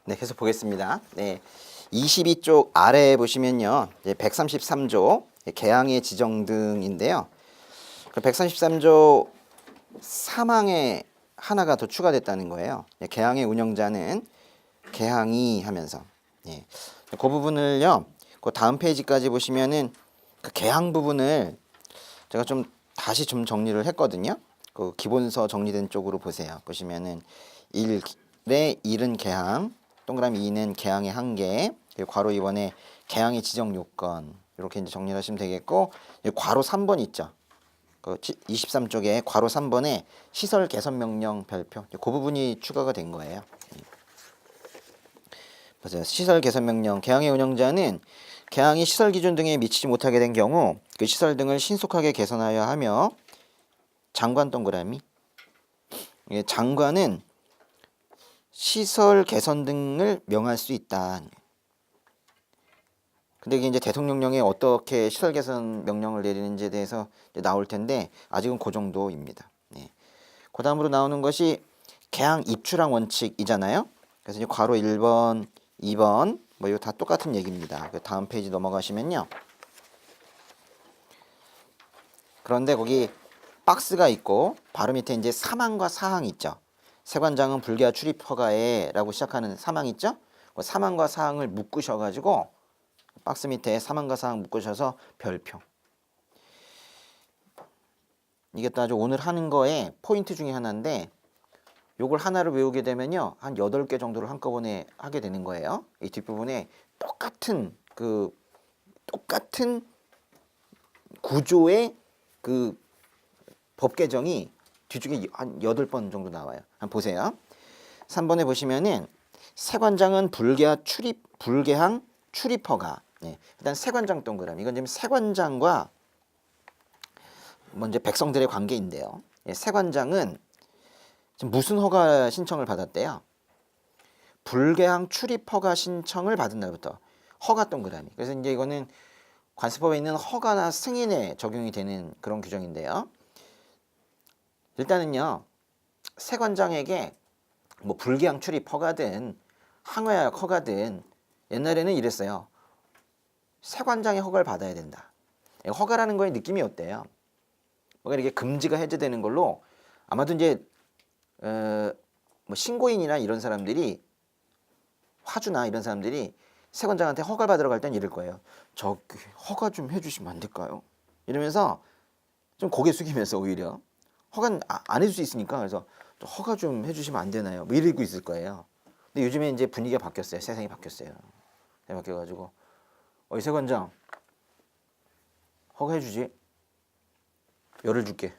네, 계속 보겠습니다. 네, 22쪽 아래에 보시면요, 이제 133조 개항의 지정 등인데요. 그 133조 사망에 하나가 더 추가됐다는 거예요. 개항의 운영자는 개항이 하면서, 예, 그 부분을요, 그 다음 페이지까지 보시면은 그 개항 부분을 제가 좀 다시 좀 정리를 했거든요. 그 기본서 정리된 쪽으로 보세요. 보시면은 1의 1은 개항, 동그라미 2는 개항의 한계, 그리고 괄호 2번에 개항의 지정 요건, 이렇게 이제 정리를 하시면 되겠고, 괄호 3번 있죠. 그 23쪽에 괄호 3번에 시설 개선 명령 별표, 그 부분이 추가가 된 거예요. 보세요. 시설 개선 명령, 개항의 운영자는 개항이 시설 기준 등에 미치지 못하게 된 경우 그 시설 등을 신속하게 개선하여 하며, 장관 동그라미, 장관은 시설 개선 등을 명할 수 있다. 근데 이게 이제 대통령령에 어떻게 시설 개선 명령을 내리는지에 대해서 나올 텐데 아직은 그 정도입니다. 네. 그 다음으로 나오는 것이 개항 입출항 원칙이잖아요. 그래서 이제 괄호 1번, 2번 뭐 이거 다 똑같은 얘기입니다. 그 다음 페이지 넘어가시면요. 그런데 거기 박스가 있고 바로 밑에 이제 사망과 사항이 있죠. 세관장은 불기하 출입 허가에라고 시작하는 사망 있죠. 그 사망과 사항을 묶으셔가지고 박스 밑에 사망과 사항 묶으셔서 별표. 이게 또 아주 오늘 하는 거에 포인트 중에 하나인데, 요걸 하나를 외우게 되면요 한 8개 정도를 한꺼번에 하게 되는 거예요. 이 뒷부분에 똑같은 구조의 그 법 개정이 뒤쪽에 한 8번 정도 나와요. 한번 보세요. 3번에 보시면은 세관장은 불개항 출입허가. 네. 일단 세관장 동그라미. 이건 지금 세관장과 먼저 백성들의 관계인데요. 예, 세관장은 지금 무슨 허가 신청을 받았대요? 불개항 출입허가 신청을 받은 날부터 허가 동그라미. 그래서 이제 이거는 관세법에 있는 허가나 승인에 적용이 되는 그런 규정인데요. 일단은요, 세관장에게 뭐 불개항 출입 허가든 항해약 허가든 옛날에는 이랬어요. 세관장의 허가를 받아야 된다. 허가라는 거의 느낌이 어때요? 뭔가 이렇게 금지가 해제되는 걸로 아마도 이제 뭐 신고인이나 이런 사람들이, 화주나 이런 사람들이 세관장한테 허가를 받으러 갈 땐 이럴 거예요. 저 허가 좀 해주시면 안 될까요? 이러면서 좀 고개 숙이면서 오히려 허가는 안 해줄 수 있으니까, 그래서 허가 좀 해주시면 안 되나요? 뭐 이러고 있을 거예요. 근데 요즘에 이제 분위기가 바뀌었어요. 세상이 바뀌었어요. 바뀌어가지고 이 세관장 허가 해주지. 열을 줄게.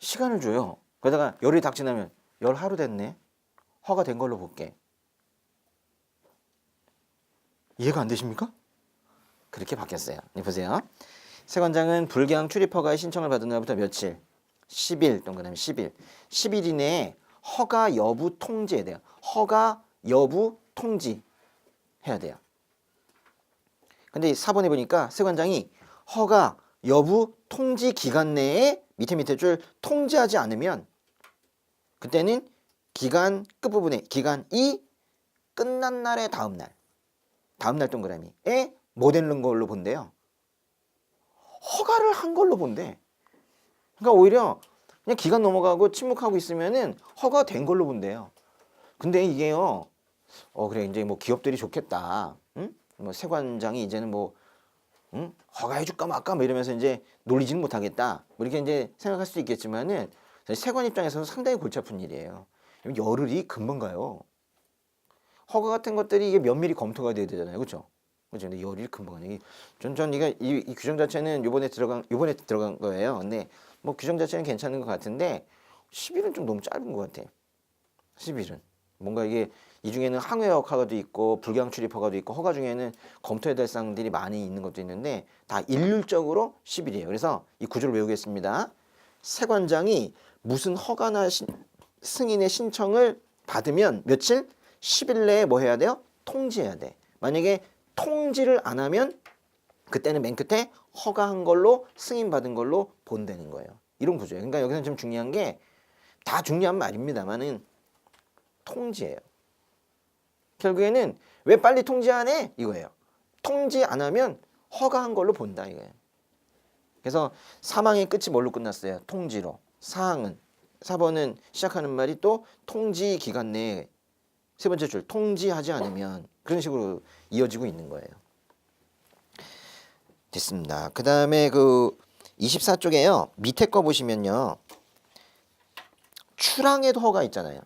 시간을 줘요. 그러다가 열이 딱 지나면 열 하루 됐네. 허가 된 걸로 볼게. 이해가 안 되십니까? 그렇게 바뀌었어요. 보세요. 세관장은 불개항 출입허가의 신청을 받은 날부터 며칠? 10일 동그라미 10일. 10일 이내에 허가 여부 통지해야 돼요. 허가 여부 통지해야 돼요. 근데 4번에 보니까 세관장이 허가 여부 통지 기간 내에 밑에 줄 통지하지 않으면 그때는 기간 끝부분에 기간이 끝난 날의 다음 날 동그라미에 뭐 되는 걸로 본대요. 허가를 한 걸로 본대. 그러니까 오히려 그냥 기간 넘어가고 침묵하고 있으면은 허가된 걸로 본대요. 근데 이게요, 그래 이제 뭐 기업들이 좋겠다. 응? 뭐 세관장이 이제는 뭐 허가해줄까 말까 뭐 이러면서 이제 놀리지는 못하겠다. 뭐 이렇게 이제 생각할 수도 있겠지만은 세관 입장에서는 상당히 골치 아픈 일이에요. 열흘이 금방 가요. 허가 같은 것들이 이게 면밀히 검토가 돼야 되잖아요, 그렇죠? 그죠? 근데 열흘이 금방 가요. 전 이게 이 규정 자체는 요번에 들어간 거예요. 근데 뭐 규정 자체는 괜찮은 것 같은데 10일은 좀 너무 짧은 것 같아. 10일은 뭔가 이게 이 중에는 항해역 허가도 있고 불개항 출입 허가도 있고 허가 중에는 검토해야 될 사항들이 많이 있는 것도 있는데 다 일률적으로 10일이에요. 그래서 이 구조를 외우겠습니다. 세관장이 무슨 허가나 승인의 신청을 받으면 며칠? 10일 내에 뭐 해야 돼요? 통지해야 돼. 만약에 통지를 안 하면 그때는 맨 끝에 허가한 걸로 승인받은 걸로 본다는 거예요. 이런 구조예요. 그러니까 여기서 좀 중요한 게 다 중요한 말입니다만은 통지예요. 결국에는 왜 빨리 통지 안 해? 이거예요. 통지 안 하면 허가한 걸로 본다 이거예요. 그래서 사망의 끝이 뭘로 끝났어요? 통지로. 사항은 4번은 시작하는 말이 또 통지 기간 내에 세 번째 줄 통지하지 않으면 그런 식으로 이어지고 있는 거예요. 됐습니다. 그 다음에 그 24쪽에요. 밑에 거 보시면요. 출항에도 허가 있잖아요.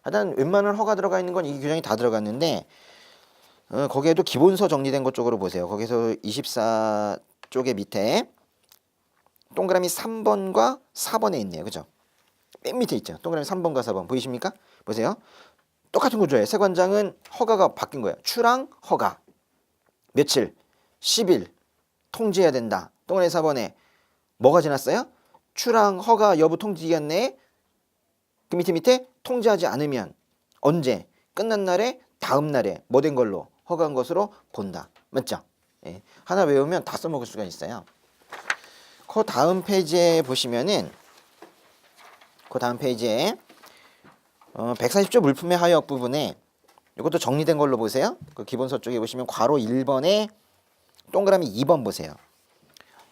하여튼 웬만한 허가 들어가 있는 건 이 규정이 다 들어갔는데 거기에도 기본서 정리된 것 쪽으로 보세요. 거기서 24쪽의 밑에 동그라미 3번과 4번에 있네요. 그죠? 맨 밑에 있죠. 동그라미 3번과 4번 보이십니까? 보세요. 똑같은 구조예요. 세관장은 허가가 바뀐 거예요. 출항 허가. 며칠? 10일 통지해야 된다. 동그라미 4번에 뭐가 지났어요? 출항 허가 여부 통지 기간 내에 그 밑에 통지하지 않으면 언제? 끝난 날에 다음 날에 뭐 된 걸로? 허가한 것으로 본다. 맞죠? 예. 하나 외우면 다 써먹을 수가 있어요. 그 다음 페이지에 보시면은 그 다음 페이지에 140조 물품의 하역 부분에 이것도 정리된 걸로 보세요. 그 기본서 쪽에 보시면 괄호 1번에 동그라미 2번 보세요.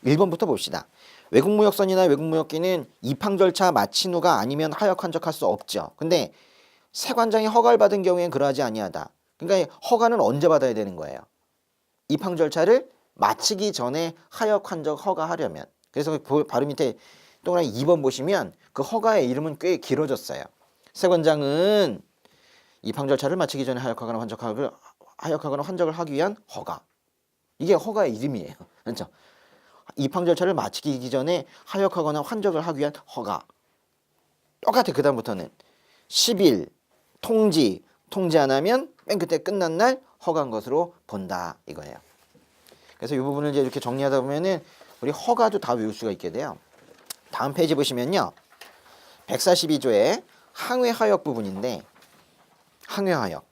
1번부터 봅시다. 외국무역선이나 외국무역기는 입항 절차 마친 후가 아니면 하역 환적할 수 없죠. 근데 세관장이 허가를 받은 경우엔 그러하지 아니하다. 그러니까 허가는 언제 받아야 되는 거예요? 입항 절차를 마치기 전에 하역 환적 허가하려면. 그래서 바로 밑에 동그라미 2번 보시면 그 허가의 이름은 꽤 길어졌어요. 세관장은 입항 절차를 마치기 전에 하역하거나 환적을 하기 위한 허가. 이게 허가의 이름이에요. 그렇죠? 입항 절차를 마치기 전에 하역하거나 환적을 하기 위한 허가. 똑같아. 그 다음부터는 10일 통지 안 하면 맨 그때 끝난 날 허가한 것으로 본다 이거예요. 그래서 이 부분을 이제 이렇게 정리하다 보면은 우리 허가도 다 외울 수가 있게 돼요. 다음 페이지 보시면요. 142조의 항해하역 부분인데 항해하역.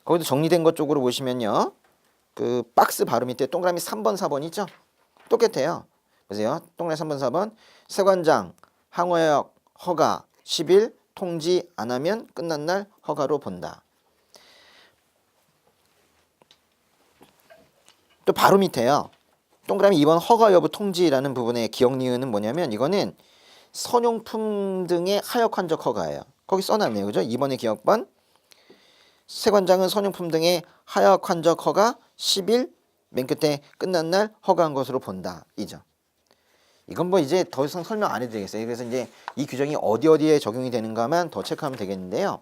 거기도 정리된 것 쪽으로 보시면요. 그 박스 바로 밑에 동그라미 3번 4번 있죠? 똑같아요. 보세요. 동그라미 3번 4번 세관장 항해하역 허가 10일 통지 안 하면 끝난 날 허가로 본다. 또 바로 밑에요. 동그라미 2번 허가 여부 통지라는 부분의 기억 니은은 뭐냐면 이거는 선용품 등의 하역 환적 허가예요. 거기 써놨네요. 그죠? 2번의 기억번 세관장은 선용품 등의 하역 환적 허가 10일 맨 끝에 끝난 날 허가한 것으로 본다. 이죠. 이건 뭐 이제 더 이상 설명 안 해도 되겠어요. 그래서 이제 이 규정이 어디에 적용이 되는가만 더 체크하면 되겠는데요.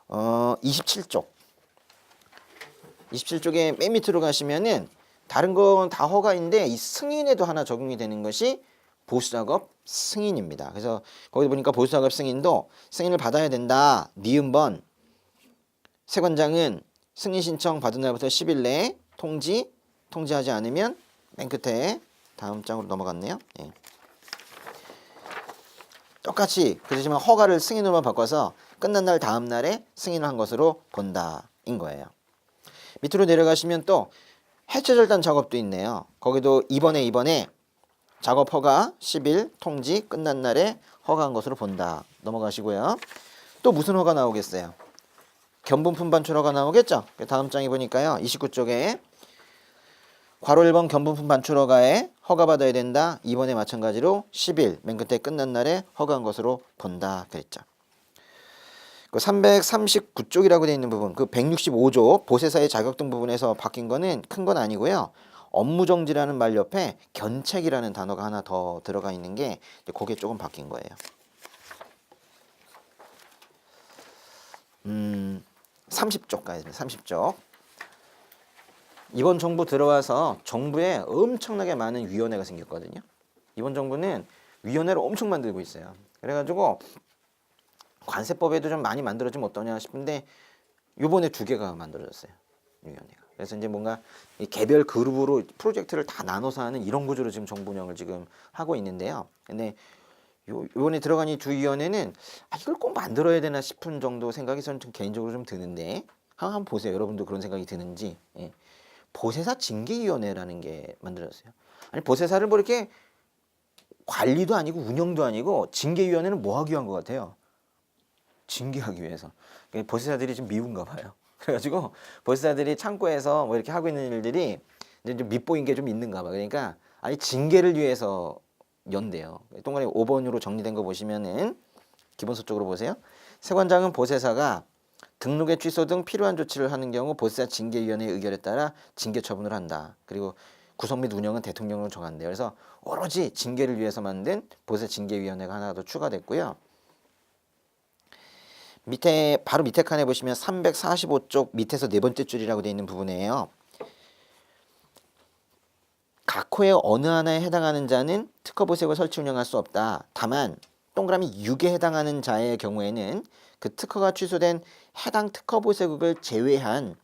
27쪽. 27쪽에 맨 밑으로 가시면은 다른 건 다 허가인데 이 승인에도 하나 적용이 되는 것이 보수작업 승인입니다. 그래서 거기 보니까 보수작업 승인도 승인을 받아야 된다. 니은번 세관장은 승인 신청 받은 날부터 10일 내에 통지하지 않으면 맨 끝에 다음 장으로 넘어갔네요. 예. 똑같이 그렇지만 허가를 승인으로만 바꿔서 끝난 날 다음 날에 승인을 한 것으로 본다인 거예요. 밑으로 내려가시면 또 해체절단 작업도 있네요. 거기도 2번에 작업 허가 10일 통지 끝난 날에 허가한 것으로 본다. 넘어가시고요. 또 무슨 허가 나오겠어요? 견본품 반출 허가 나오겠죠? 다음 장에 보니까요. 29쪽에 괄호 1번 견본품 반출 허가에 허가받아야 된다. 2번에 마찬가지로 10일 맨 끝에 끝난 날에 허가한 것으로 본다. 그랬죠. 그 339쪽이라고 되어 있는 부분, 그 165조 보세사의 자격 등 부분에서 바뀐 거는 큰 건 아니고요. 업무정지라는 말 옆에 견책이라는 단어가 하나 더 들어가 있는 게 그게 조금 바뀐 거예요. 30쪽 가야 됩니다. 30쪽. 이번 정부 들어와서 정부에 엄청나게 많은 위원회가 생겼거든요. 이번 정부는 위원회를 엄청 만들고 있어요. 그래가지고 관세법에도 좀 많이 만들어지면 어떠냐 싶은데 요번에 2개가 만들어졌어요. 위원회가. 그래서 이제 뭔가 이 개별 그룹으로 프로젝트를 다 나눠서 하는 이런 구조로 지금 정부 운영을 지금 하고 있는데요. 근데 요번에 들어간 이 2위원회는 이걸 꼭 만들어야 되나 싶은 정도 생각이 저는 좀 개인적으로 좀 드는데 한번 보세요. 여러분도 그런 생각이 드는지. 예. 보세사 징계위원회라는 게 만들어졌어요. 아니 보세사를 뭐 이렇게 관리도 아니고 운영도 아니고 징계위원회는 뭐 하기 위한 것 같아요? 징계하기 위해서. 보세사들이 좀 미운가 봐요. 그래가지고 보세사들이 창고에서 뭐 이렇게 하고 있는 일들이 이제 좀 밉보인 게 좀 있는가 봐. 그러니까 아니 징계를 위해서 연대요. 동그라미 5번으로 정리된 거 보시면은 기본서 쪽으로 보세요. 세관장은 보세사가 등록의 취소 등 필요한 조치를 하는 경우 보세사 징계위원회의 의결에 따라 징계 처분을 한다. 그리고 구성 및 운영은 대통령으로 정한대요. 그래서 오로지 징계를 위해서 만든 보세사 징계위원회가 하나 더 추가됐고요. 밑에 바로 밑에 칸에 보시면 345쪽 밑에서 네 번째 줄이라고 되어 있는 부분이에요. 각 호의 어느 하나에 해당하는 자는 특허보색을 설치 운영할 수 없다. 다만 동그라미 6에 해당하는 자의 경우에는 그 특허가 취소된 해당 특허보색을 제외한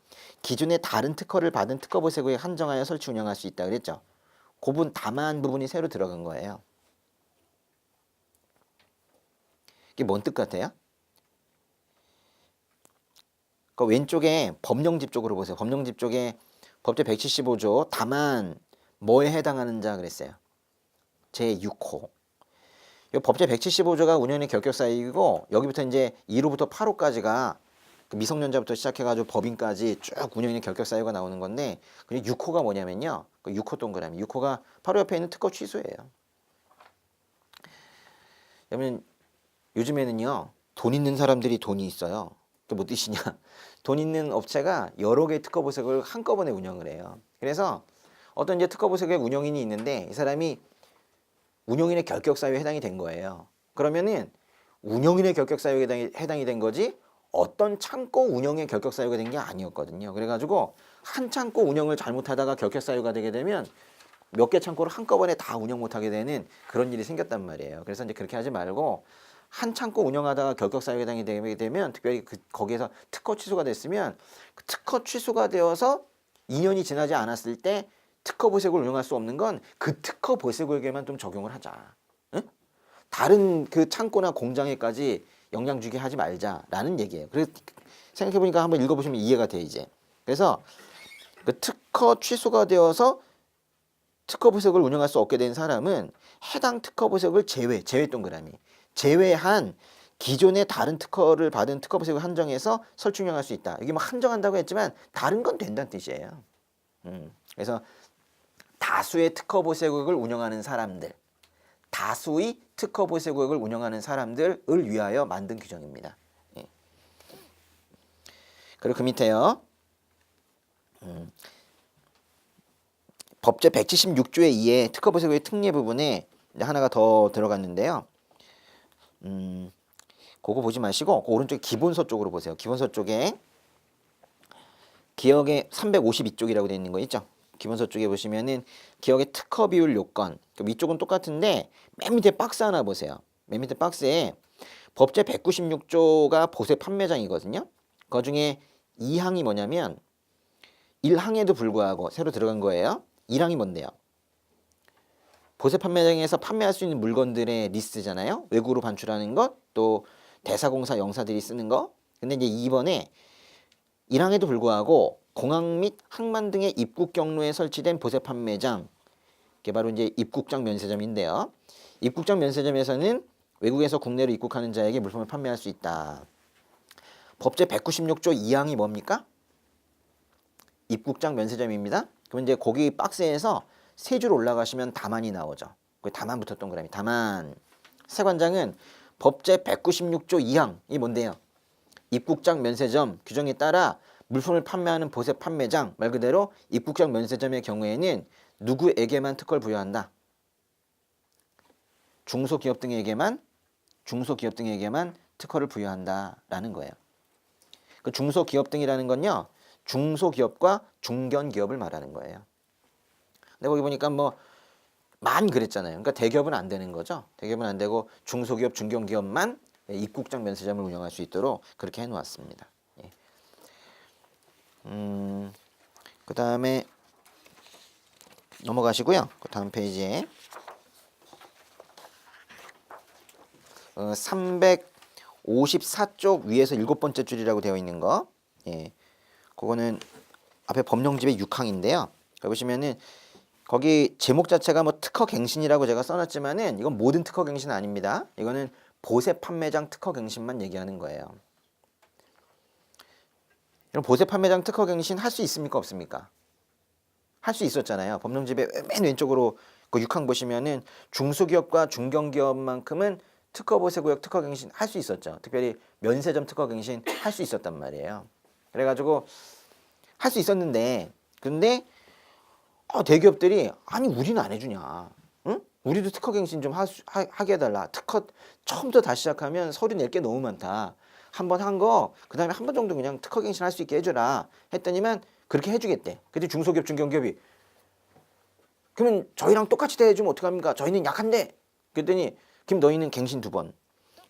기존의 다른 특허를 받은 특허보색에 한정하여 설치 운영할 수 있다 그랬죠. 그 부분 다만 부분이 새로 들어간 거예요. 이게 뭔 뜻 같아요? 그 왼쪽에 법령집 쪽으로 보세요. 법령집 쪽에 법제 175조 다만 뭐에 해당하는 자 그랬어요. 제6호. 이 법제 175조가 운영의 결격사유이고 여기부터 이제 2호부터 8호까지가 미성년자부터 시작해가지고 법인까지 쭉 운영의 결격사유가 나오는 건데 그리고 6호가 뭐냐면요. 그 6호 동그라미. 6호가 바로 옆에 있는 특허 취소예요. 그러면 요즘에는요. 돈 있는 사람들이 돈이 있어요. 또 뭐 뜻이냐? 돈 있는 업체가 여러 개의 특허 보색을 한꺼번에 운영을 해요. 그래서 어떤 이제 특허 보색의 운영인이 있는데 이 사람이 운영인의 결격 사유에 해당이 된 거예요. 그러면은 운영인의 결격 사유에 해당이 된 거지 어떤 창고 운영의 결격 사유가 된 게 아니었거든요. 그래가지고 한 창고 운영을 잘못하다가 결격 사유가 되게 되면 몇 개 창고를 한꺼번에 다 운영 못하게 되는 그런 일이 생겼단 말이에요. 그래서 이제 그렇게 하지 말고 한 창고 운영하다가 결격 사유에 해당이 되게 되면 특별히 거기에서 특허 취소가 됐으면 그 특허 취소가 되어서 2년이 지나지 않았을 때 특허 보색을 운영할 수 없는 건 그 특허 보색에게만 좀 적용을 하자. 응? 다른 그 창고나 공장에까지 영향 주게 하지 말자라는 얘기예요. 그래서 생각해 보니까 한번 읽어보시면 이해가 돼 이제. 그래서 그 특허 취소가 되어서 특허 보색을 운영할 수 없게 된 사람은 해당 특허 보색을 제외 동그라미 제외한 기존의 다른 특허를 받은 특허 보색을 한정해서 설치 운영할 수 있다. 이게 뭐 한정한다고 했지만 다른 건 된다는 뜻이에요. 그래서 다수의 특허 보색을 운영하는 사람들, 다수의 특허 보색을 운영하는 사람들을 위하여 만든 규정입니다. 예. 그리고 그 밑에요. 법제 176조의 2의 특허 보색의 특례 부분에 하나가 더 들어갔는데요. 그거 보지 마시고 그 오른쪽 기본서 쪽으로 보세요. 기본서 쪽에 기억의 352쪽이라고 되어 있는 거 있죠. 기본서 쪽에 보시면은 기억의 특허 비율 요건 위쪽은 똑같은데 맨 밑에 박스 하나 보세요. 맨 밑에 박스에 법제 196조가 보세 판매장이거든요. 그 중에 2항이 뭐냐면 1항에도 불구하고 새로 들어간 거예요. 1항이 뭔데요? 보세 판매장에서 판매할 수 있는 물건들의 리스트잖아요. 외국으로 반출하는 것, 또 대사공사 영사들이 쓰는 거. 근데 이제 2번에 1항에도 불구하고 공항 및 항만 등의 입국 경로에 설치된 보세 판매장, 이게 바로 이제 입국장 면세점인데요. 입국장 면세점에서는 외국에서 국내로 입국하는 자에게 물품을 판매할 수 있다. 법제 196조 2항이 뭡니까? 입국장 면세점입니다. 그럼 이제 거기 박스에서 세 줄 올라가시면 다만이 나오죠. 그 다만부터 동그라미 다만. 세관장은 법제 196조 2항이 뭔데요? 입국장 면세점 규정에 따라 물품을 판매하는 보세 판매장 말 그대로 입국장 면세점의 경우에는 누구에게만 특허를 부여한다? 중소기업 등에게만 특허를 부여한다라는 거예요. 그 중소기업 등이라는 건요. 중소기업과 중견기업을 말하는 거예요. 근데 거기 보니까 만 그랬잖아요. 그러니까 대기업은 안 되는 거죠. 대기업은 안 되고 중소기업, 중견기업만 입국장 면세점을 운영할 수 있도록 그렇게 해놓았습니다. 예. 그 다음에 넘어가시고요. 그 다음 페이지에 354쪽 위에서 7번째 줄이라고 되어 있는 거. 예. 그거는 앞에 법령집의 6항인데요. 보시면은 거기 제목 자체가 특허 갱신이라고 제가 써놨지만은 이건 모든 특허 갱신은 아닙니다. 이거는 보세 판매장 특허 갱신만 얘기하는 거예요. 그럼 보세 판매장 특허 갱신 할 수 있습니까 없습니까? 할 수 있었잖아요. 법령집에 맨 왼쪽으로 그 6항 보시면은 중소기업과 중견기업만큼은 특허 보세구역 특허 갱신 할 수 있었죠. 특별히 면세점 특허 갱신 할 수 있었단 말이에요. 그래가지고 할 수 있었는데 근데 대기업들이 아니 우리는 안 해주냐? 응? 우리도 특허 갱신 좀 하게 해달라. 특허 처음부터 다시 시작하면 서류 낼 게 너무 많다. 한 번 한 거 그다음에 한 번 정도 그냥 특허 갱신 할 수 있게 해줘라 했더니만 그렇게 해주겠대. 근데 중소기업 중견기업이 그러면 저희랑 똑같이 대해주면 어떡합니까? 저희는 약한데. 그랬더니 그럼 너희는 갱신 2번.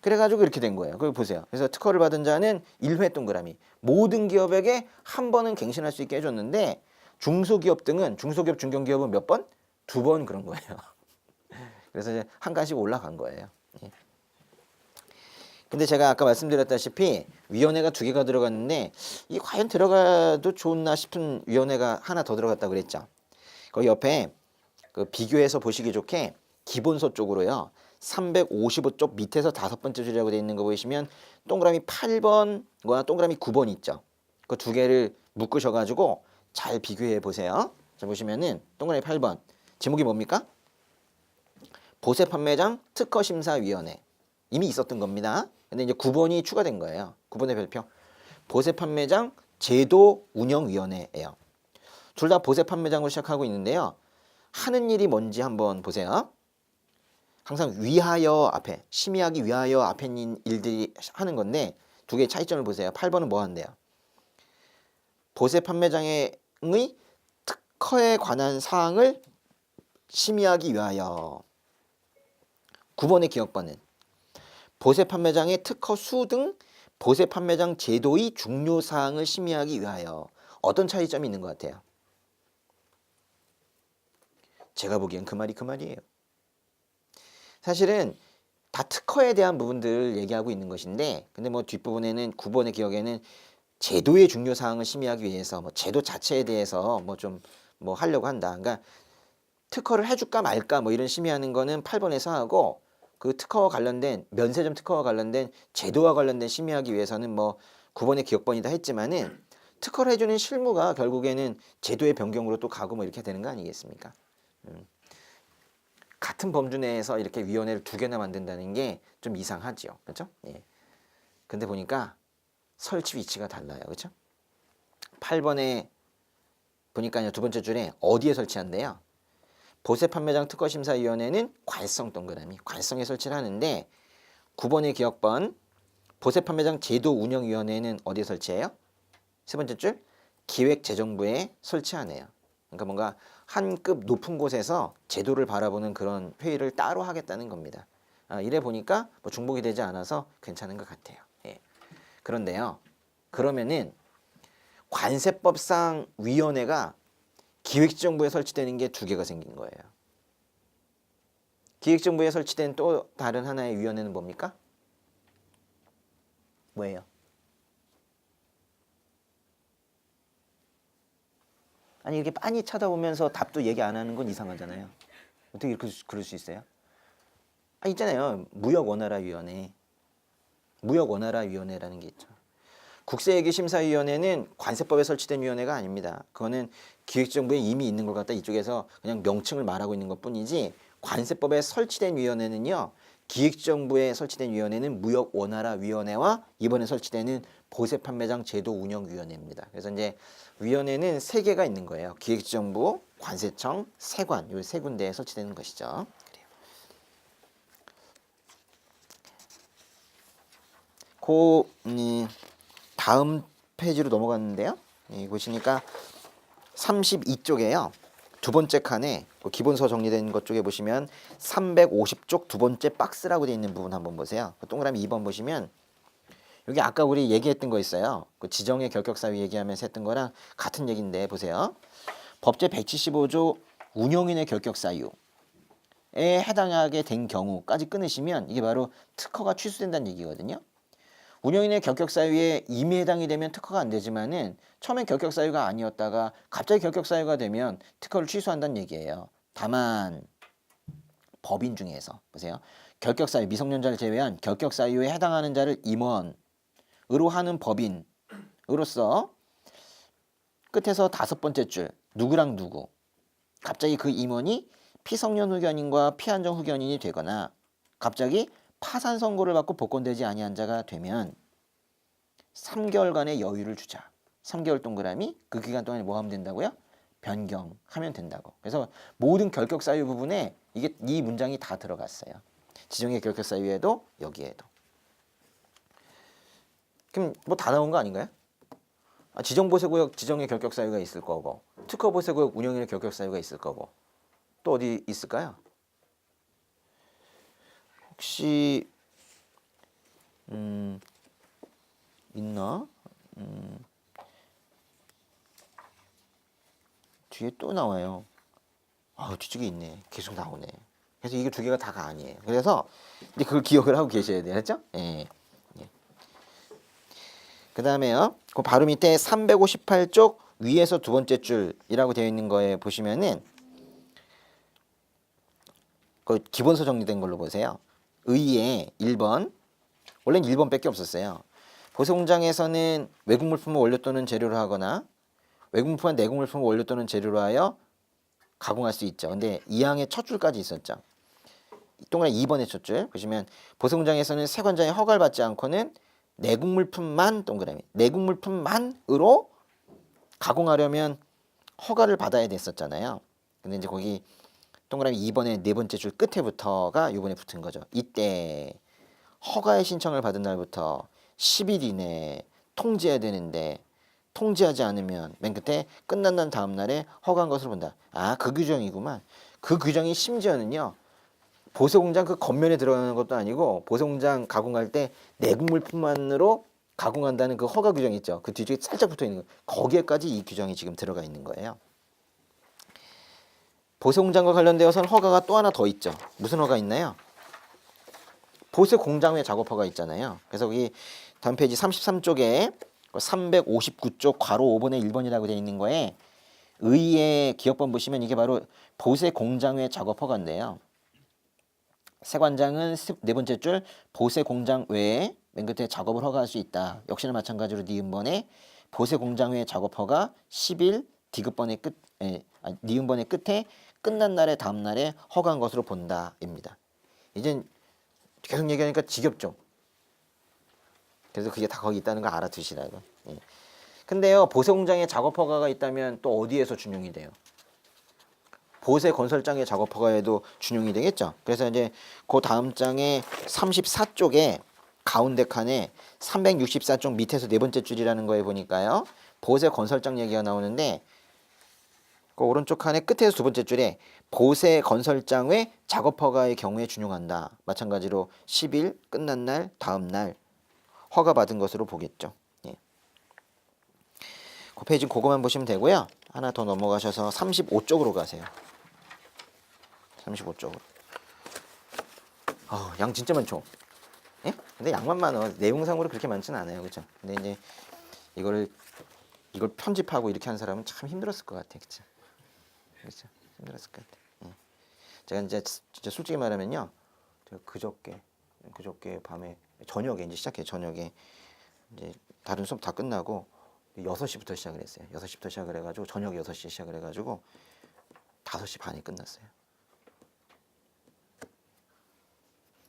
그래가지고 이렇게 된 거예요. 그걸 보세요. 그래서 특허를 받은 자는 1회 동그라미. 모든 기업에게 한 번은 갱신할 수 있게 해줬는데 중소기업 등은 중소기업 중견기업은 몇 번? 2번 그런 거예요. 그래서 이제 한 칸씩 올라간 거예요. 예. 근데 제가 아까 말씀드렸다시피 위원회가 2개가 들어갔는데 이게 과연 들어가도 좋나 싶은 위원회가 하나 더 들어갔다고 그랬죠. 거기 옆에 그 비교해서 보시기 좋게 기본서 쪽으로요. 355쪽 밑에서 5번째 줄이라고 되어 있는 거 보시면 동그라미 8번과 동그라미 9번 있죠. 그 2개를 묶으셔가지고 잘 비교해 보세요. 자 보시면은 동그라미 8번 제목이 뭡니까? 보세 판매장 특허심사위원회 이미 있었던 겁니다. 근데 이제 9번이 추가된 거예요. 9번의 별표 보세 판매장 제도운영위원회예요. 둘 다 보세 판매장으로 시작하고 있는데요. 하는 일이 뭔지 한번 보세요. 항상 위하여 앞에 심의하기 위하여 앞에 있는 일들이 하는 건데 2개의 차이점을 보세요. 8번은 뭐 한대요? 보세 판매장의 특허에 관한 사항을 심의하기 위하여. 9번의 기억번은 보세 판매장의 특허 수 등 보세 판매장 제도의 중요 사항을 심의하기 위하여. 어떤 차이점이 있는 것 같아요? 제가 보기엔 그 말이에요. 사실은 다 특허에 대한 부분들을 얘기하고 있는 것인데 근데 뭐 뒷부분에는 9번의 기억에는 제도의 중요 사항을 심의하기 위해서 뭐 제도 자체에 대해서 뭐 좀 뭐 하려고 한다. 그러니까 특허를 해줄까 말까 뭐 이런 심의하는 거는 8번에서 하고 그 특허와 관련된 면세점 특허와 관련된 제도와 관련된 심의하기 위해서는 뭐 9번의 기억번이다 했지만은 특허를 해주는 실무가 결국에는 제도의 변경으로 또 가고 뭐 이렇게 되는 거 아니겠습니까? 같은 범주 내에서 이렇게 위원회를 2개나 만든다는 게 좀 이상하죠. 그렇죠? 예. 근데 보니까 설치 위치가 달라요. 그렇죠? 8번에 보니까요. 2번째 줄에 어디에 설치한대요? 보세 판매장 특허심사위원회는 관성 동그라미, 관성에 설치를 하는데 9번의 기억번 보세 판매장 제도운영위원회는 어디에 설치해요? 3번째 줄 기획재정부에 설치하네요. 그러니까 뭔가 한 급 높은 곳에서 제도를 바라보는 그런 회의를 따로 하겠다는 겁니다. 이래 보니까 뭐 중복이 되지 않아서 괜찮은 것 같아요. 예. 그런데요. 그러면은 관세법상 위원회가 기획정부에 설치되는 게 2개가 생긴 거예요. 기획정부에 설치된 또 다른 하나의 위원회는 뭡니까? 뭐예요? 아니 이렇게 빤히 쳐다보면서 답도 얘기 안 하는 건 이상하잖아요. 어떻게 이렇게 그럴 수 있어요? 있잖아요. 무역원활화위원회. 무역원활화위원회라는 게 있죠. 국세회계심사위원회는 관세법에 설치된 위원회가 아닙니다. 그거는 기획정부에 이미 있는 걸 갖다 이쪽에서 그냥 명칭을 말하고 있는 것뿐이지 관세법에 설치된 위원회는요. 기획정부에 설치된 위원회는 무역원활화위원회와 이번에 설치되는 보세판매장 제도운영위원회입니다. 그래서 이제 위원회는 3개가 있는 거예요. 기획정부, 관세청, 세관 이 3군데에 설치되는 것이죠. 다음 페이지로 넘어갔는데요. 보시니까 32쪽에요. 2번째 칸에 기본서 정리된 것 쪽에 보시면 350쪽 2번째 박스라고 되어 있는 부분 한번 보세요. 동그라미 2번 보시면 여기 아까 우리 얘기했던 거 있어요. 그 지정의 결격사유 얘기하면서 했던 거랑 같은 얘기인데 보세요. 법제 175조 운영인의 결격사유에 해당하게 된 경우까지 끊으시면 이게 바로 특허가 취소된다는 얘기거든요. 운영인의 결격사유에 이미 해당이 되면 특허가 안 되지만은 처음엔 결격사유가 아니었다가 갑자기 결격사유가 되면 특허를 취소한다는 얘기예요. 다만 법인 중에서 보세요. 결격 사유, 미성년자를 제외한 결격 사유에 해당하는 자를 임원으로 하는 법인으로서 끝에서 5번째 줄 누구랑 누구 갑자기 그 임원이 피성년 후견인과 피한정 후견인이 되거나 갑자기 파산 선고를 받고 복권되지 아니한 자가 되면 3개월간의 여유를 주자. 3개월 동그라미 그 기간 동안에 뭐 하면 된다고요? 변경하면 된다고. 그래서 모든 결격 사유 부분에 이게 이 문장이 다 들어갔어요. 지정의 결격 사유에도 여기에도. 그럼 뭐 다 나온 거 아닌가요? 지정보세구역 지정의 결격 사유가 있을 거고 특허보세구역 운영의 결격 사유가 있을 거고 또 어디 있을까요? 혹시 있나? 뒤에 또 나와요. 뒤쪽에 있네. 계속 나오네. 그래서 이게 두 개가 다가 아니에요. 그래서 이제 그걸 기억을 하고 계셔야 돼요. 알았죠? 예. 그 다음에요. 그 바로 밑에 358쪽 위에서 두 번째 줄이라고 되어 있는 거에 보시면은 그 기본서 정리된 걸로 보세요. 의의 1번. 원래는 1번밖에 없었어요. 보세공장에서는 외국물품을 원료 또는 재료로 하거나 외국물품과 내국물품을 원료 또는 재료로 하여 가공할 수 있죠. 근데 2항의 첫 줄까지 있었죠. 동그라미 2번의 첫 줄 보시면 보세공장에서는 세관장의 허가를 받지 않고는 내국물품만 동그라미 내국물품만으로 가공하려면 허가를 받아야 됐었잖아요. 근데 이제 거기 동그라미 2번의 네 번째 줄 끝에부터가 이번에 붙은 거죠. 이때 허가의 신청을 받은 날부터 10일 이내에 통지해야 되는데 통지하지 않으면 맨 끝에 끝난 날 다음 날에 허가한 것으로 본다. 그 규정이구만. 그 규정이 심지어는요. 보세공장 그 겉면에 들어가는 것도 아니고 보세공장 가공할 때 내국물품만으로 가공한다는 그 허가 규정 있죠. 그 뒤쪽에 살짝 붙어 있는 거. 거기에까지 이 규정이 지금 들어가 있는 거예요. 보세공장과 관련되어서는 허가가 또 하나 더 있죠. 무슨 허가 있나요? 보세공장외 작업허가 있잖아요. 그래서 여기 다음 페이지 33쪽에 359쪽 괄호 5번의 1번이라고 되어 있는 거에 의의 기억번 보시면 이게 바로 보세공장외 작업허가인데요. 세관장은 네 번째 줄 보세공장 외에 맨 끝에 작업을 허가할 수 있다. 역시나 마찬가지로 니은번에 보세공장 외 작업허가 10일 디귿번의 니은번의 끝에 끝난 날의 다음 날에 허가한 것으로 본다입니다. 이젠 계속 얘기하니까 지겹죠. 그래서 그게 다 거기 있다는 거 알아두시라고. 예. 근데요 보세공장에 작업허가가 있다면 또 어디에서 준용이 돼요? 보세건설장의 작업허가에도 준용이 되겠죠. 그래서 이제 그 다음 장의 34쪽에 가운데 칸에 364쪽 밑에서 네 번째 줄이라는 거에 보니까요. 보세건설장 얘기가 나오는데 그 오른쪽 칸의 끝에서 두 번째 줄에 보세건설장 외 작업허가의 경우에 준용한다. 마찬가지로 10일 끝난 날 다음 날 허가받은 것으로 보겠죠. 예. 그 페이지 그거만 보시면 되고요. 하나 더 넘어가셔서 35쪽으로 가세요. 35쪽으로. 양 진짜 많죠? 예? 근데 양만 많아. 내용상으로 그렇게 많지는 않아요. 그렇죠? 근데 이제 이걸 편집하고 이렇게 한 사람은 참 힘들었을 것 같아. 그렇죠? 그렇죠? 힘들었을 것 같아. 예. 제가 이제 진짜 솔직히 말하면요. 제가 그저께 밤에 저녁에 이제 시작해요. 저녁에 이제 다른 수업 다 끝나고 6시부터 시작을 했어요. 6시부터 시작을 해가지고 저녁 6시에 시작을 해가지고 5시 반에 끝났어요.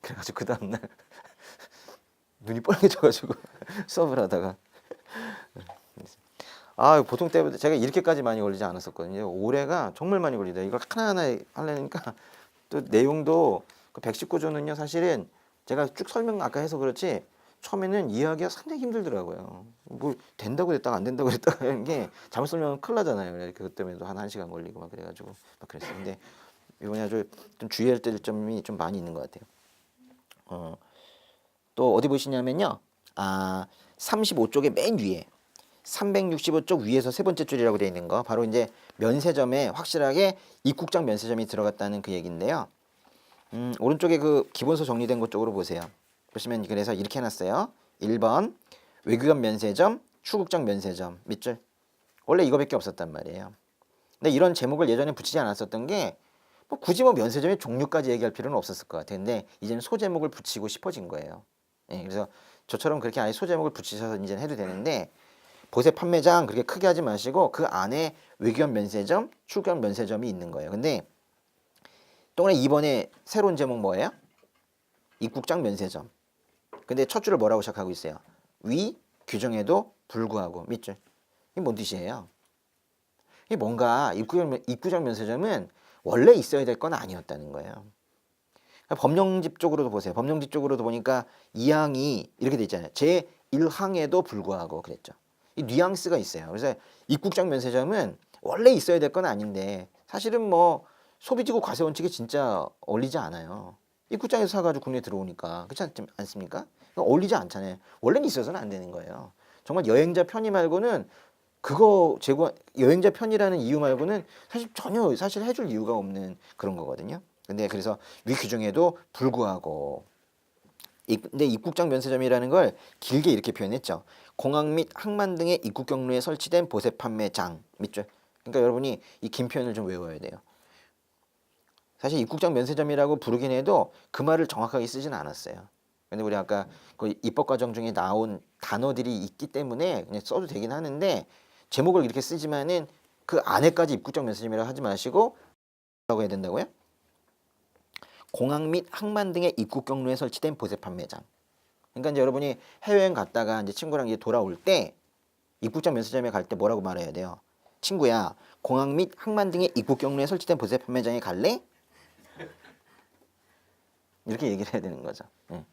그래가지고 그 다음날 눈이 뻘개져가지고 수업을 하다가 보통 때보다 제가 이렇게까지 많이 걸리지 않았었거든요. 올해가 정말 많이 걸리다. 이걸 하나하나 하려니까 또 내용도 그 119조는요 사실은 제가 쭉 설명 아까 해서 그렇지 처음에는 이해하기가 상당히 힘들더라고요. 뭐 된다고 됐다가 안 된다고 됐다가 하는 게 잘못 설명하면 큰일 나잖아요. 그것 때문에도 한 1시간 걸리고 막 그래가지고 막 그랬어요. 근데 이번에 아주 좀 주의할 점이 좀 많이 있는 것 같아요. 또 어디 보시냐면요. 35쪽의 맨 위에 365쪽 위에서 세 번째 줄이라고 되어 있는 거 바로 이제 면세점에 확실하게 입국장 면세점이 들어갔다는 그 얘기인데요. 오른쪽에 그 기본서 정리된 것 쪽으로 보세요. 보시면 그래서 이렇게 해놨어요. 1번 외교관 면세점, 출국장 면세점 밑줄. 원래 이거밖에 없었단 말이에요. 근데 이런 제목을 예전에 붙이지 않았었던 게 뭐 굳이 뭐 면세점의 종류까지 얘기할 필요는 없었을 것 같은데 이제는 소제목을 붙이고 싶어진 거예요. 예, 그래서 저처럼 그렇게 아예 소제목을 붙이셔서 이제는 해도 되는데 보세 판매장 그렇게 크게 하지 마시고 그 안에 외견 면세점, 출견 면세점이 있는 거예요. 근데 동그라미 2번에 새로운 제목 뭐예요? 입국장 면세점. 근데 첫 줄을 뭐라고 시작하고 있어요? 위 규정에도 불구하고 밑줄. 이게 뭔 뜻이에요? 이게 뭔가 입구장 면세점은 원래 있어야 될 건 아니었다는 거예요. 그러니까 법령집 쪽으로도 보세요. 법령집 쪽으로도 보니까 2항이 이렇게 돼 있잖아요. 제 1항에도 불구하고 그랬죠. 이 뉘앙스가 있어요. 그래서 입국장 면세점은 원래 있어야 될 건 아닌데 사실은 뭐 소비지구 과세 원칙이 진짜 어울리지 않아요. 입국장에서 사가지고 국내에 들어오니까 그렇지 않습니까? 어울리지 않잖아요. 원래는 있어서는 안 되는 거예요. 정말 여행자 편의 말고는 그거 제고 여행자 편의라는 이유 말고는 사실 전혀 사실 해줄 이유가 없는 그런 거거든요. 근데 그래서 위 규정에도 불구하고 근데 입국장 면세점이라는 걸 길게 이렇게 표현했죠. 공항 및 항만 등의 입국 경로에 설치된 보세 판매장 밑줄. 그러니까 여러분이 이 긴 표현을 좀 외워야 돼요. 사실 입국장 면세점이라고 부르긴 해도 그 말을 정확하게 쓰진 않았어요. 근데 우리 아까 그 입법 과정 중에 나온 단어들이 있기 때문에 그냥 써도 되긴 하는데 제목을 이렇게 쓰지만은 그 안에까지 입국장 면세점이라고 하지 마시고 뭐라고 해야 된다고요? 공항 및 항만 등의 입국 경로에 설치된 보세 판매장. 그러니까 이제 여러분이 해외여행 갔다가 이제 친구랑 이제 돌아올 때 입국장 면세점에 갈 때 뭐라고 말해야 돼요? 친구야, 공항 및 항만 등의 입국 경로에 설치된 보세 판매장에 갈래? 이렇게 얘기를 해야 되는 거죠. 네.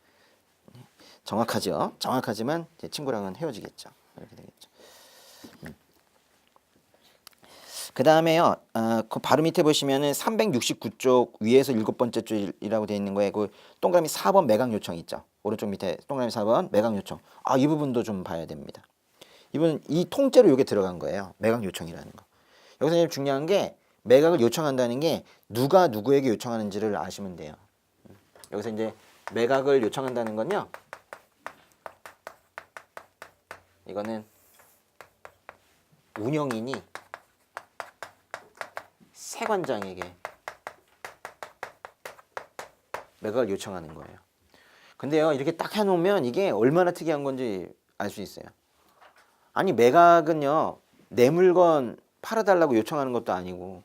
정확하죠. 정확하지만 제 친구랑은 헤어지겠죠. 이렇게 되겠죠. 그 다음에요. 그 바로 밑에 보시면은 369쪽 위에서 7번째 줄이라고 되어 있는 거에 그 동그라미 4번 매각 요청 있죠. 오른쪽 밑에 동그라미 4번 매각 요청. 이 부분도 좀 봐야 됩니다. 이분 이 통째로 이게 들어간 거예요. 매각 요청이라는 거. 여기서 중요한 게 매각을 요청한다는 게 누가 누구에게 요청하는지를 아시면 돼요. 여기서 이제 매각을 요청한다는 건요. 이거는 운영인이 세관장에게 매각을 요청하는 거예요. 근데요, 이렇게 딱 해놓으면 이게 얼마나 특이한 건지 알 수 있어요. 아니, 매각은요, 내 물건 팔아달라고 요청하는 것도 아니고,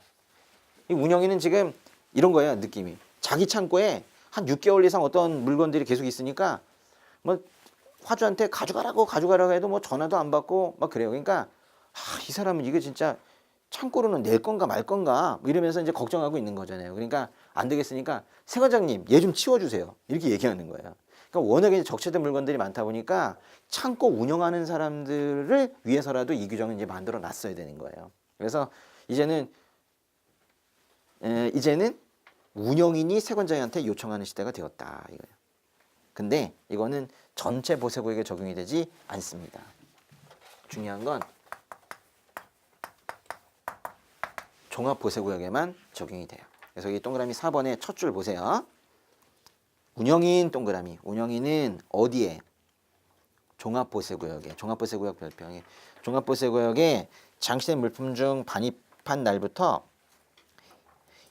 이 운영인은 지금 이런 거예요, 느낌이. 자기 창고에 한 6개월 이상 어떤 물건들이 계속 있으니까, 뭐, 화주한테 가져가라고 해도 뭐 전화도 안 받고 막 그래요. 그러니까, 이 사람은 이게 진짜 창고로는 낼 건가 말 건가 뭐 이러면서 이제 걱정하고 있는 거잖아요. 그러니까 안 되겠으니까 세 관장님 얘 좀 치워주세요. 이렇게 얘기하는 거예요. 그러니까 워낙에 적체된 물건들이 많다 보니까 창고 운영하는 사람들을 위해서라도 이 규정을 이제 만들어 놨어야 되는 거예요. 그래서 이제는 운영인이 세관장한테 요청하는 시대가 되었다 이거예요. 근데 이거는 전체 보세구역에 적용이 되지 않습니다. 중요한 건 종합보세구역에만 적용이 돼요. 그래서 이 동그라미 4번의 첫 줄 보세요. 운영인 동그라미. 운영인은 어디에? 종합보세구역에. 종합보세구역 별표에. 종합보세구역에 장치된 물품 중 반입한 날부터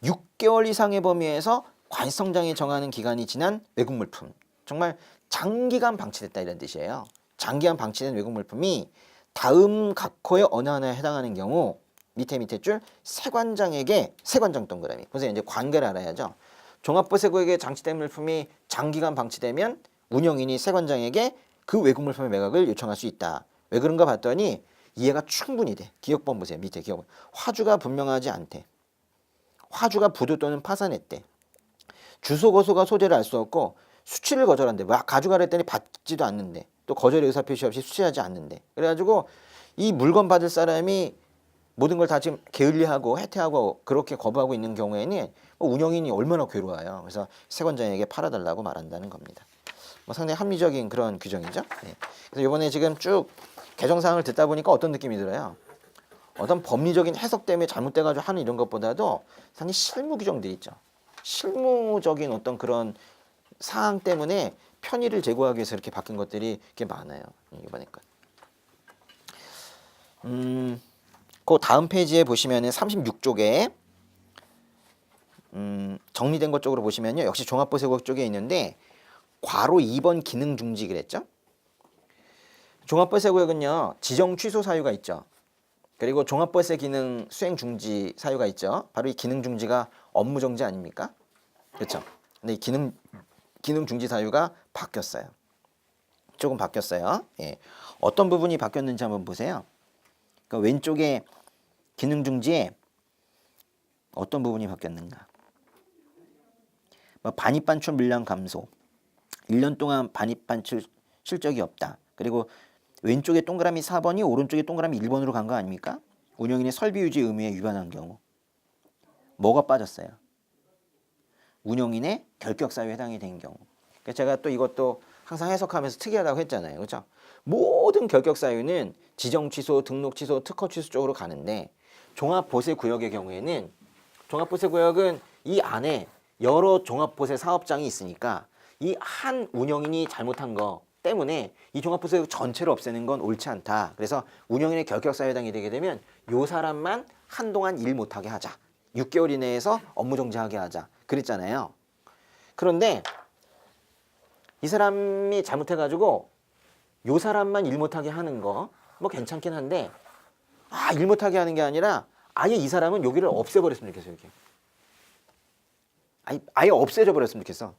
6개월 이상의 범위에서 관성장이 정하는 기간이 지난 외국 물품. 정말 장기간 방치됐다 이런 뜻이에요. 장기간 방치된 외국 물품이 다음 각호의 어느 하나에 해당하는 경우 밑에 줄 세관장에게 세관장 동그라미. 보세요. 이제 관계를 알아야죠. 종합보세구역에 장치된 물품이 장기간 방치되면 운영인이 세관장에게 그 외국 물품의 매각을 요청할 수 있다. 왜 그런가 봤더니 이해가 충분히 돼. 기억본 보세요. 밑에 기억본. 화주가 분명하지 않대. 화주가 부도 또는 파산했대. 주소 거소가 소재를 알 수 없고 수취를 거절한대. 막 가져가라 했더니 받지도 않는데. 또 거절 의사 표시 없이 수취하지 않는데. 그래가지고 이 물건 받을 사람이 모든 걸 다 지금 게을리하고 해태하고 그렇게 거부하고 있는 경우에는 운영인이 얼마나 괴로워요. 그래서 세관장에게 팔아달라고 말한다는 겁니다. 뭐 상당히 합리적인 그런 규정이죠. 네. 그래서 이번에 지금 쭉 개정사항을 듣다 보니까 어떤 느낌이 들어요? 어떤 법리적인 해석 때문에 잘못돼가지고 하는 이런 것보다도 상당히 실무 규정들이 있죠. 실무적인 어떤 그런 사항 때문에 편의를 제고하기 위해서 이렇게 바뀐 것들이 꽤 많아요. 이번에 것. 그 다음 페이지에 보시면은 36쪽에 정리된 것 쪽으로 보시면요. 역시 종합보세국 쪽에 있는데 괄호 2번 기능 중지 그랬죠. 종합보세구역은요. 지정 취소 사유가 있죠. 그리고 종합보세 기능 수행 중지 사유가 있죠. 바로 이 기능 중지가 업무 정지 아닙니까? 그렇죠. 근데 이 기능 중지 사유가 바뀌었어요. 조금 바뀌었어요. 예. 어떤 부분이 바뀌었는지 한번 보세요. 그러니까 왼쪽에 기능 중지에 어떤 부분이 바뀌었는가? 반입 반출 물량 감소. 1년 동안 반입 반출 실적이 없다. 그리고 왼쪽에 동그라미 4번이 오른쪽에 동그라미 1번으로 간 거 아닙니까? 운영인의 설비 유지 의무에 위반한 경우. 뭐가 빠졌어요? 운영인의 결격 사유에 해당이 된 경우. 그러니까 제가 또 이것도 항상 해석하면서 특이하다고 했잖아요. 그렇죠? 모든 결격 사유는 지정 취소, 등록 취소, 특허 취소 쪽으로 가는데 종합보세 구역의 경우에는 종합보세 구역은 이 안에 여러 종합보세 사업장이 있으니까 이 한 운영인이 잘못한 거 때문에 이 종합보세 전체를 없애는 건 옳지 않다. 그래서 운영인의 결격 사유에 해당이 되게 되면 요 사람만 한동안 일 못하게 하자. 6개월 이내에서 업무 정지하게 하자. 그랬잖아요. 그런데 이 사람이 잘못해가지고 요 사람만 일 못하게 하는 거 뭐 괜찮긴 한데 일 못하게 하는 게 아니라 아예 이 사람은 여기를 없애버렸으면 좋겠어요. 이렇게. 아예 없애져 버렸으면 좋겠어.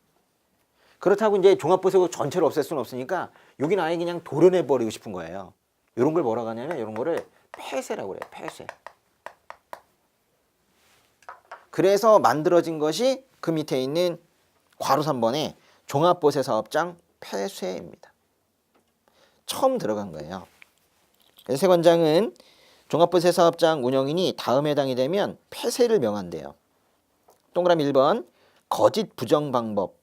그렇다고 이제 종합보세국 전체를 없앨 수는 없으니까 여기는 아예 그냥 도려내버리고 싶은 거예요. 이런 걸 뭐라고 하냐면 이런 거를 폐쇄라고 그래요. 폐쇄. 그래서 만들어진 것이 그 밑에 있는 괄호 3번에 종합보세 사업장 폐쇄입니다. 처음 들어간 거예요. 그래서 세 권장은 종합보세 사업장 운영인이 다음에 해당이 되면 폐쇄를 명한대요. 동그라미 1번 거짓 부정 방법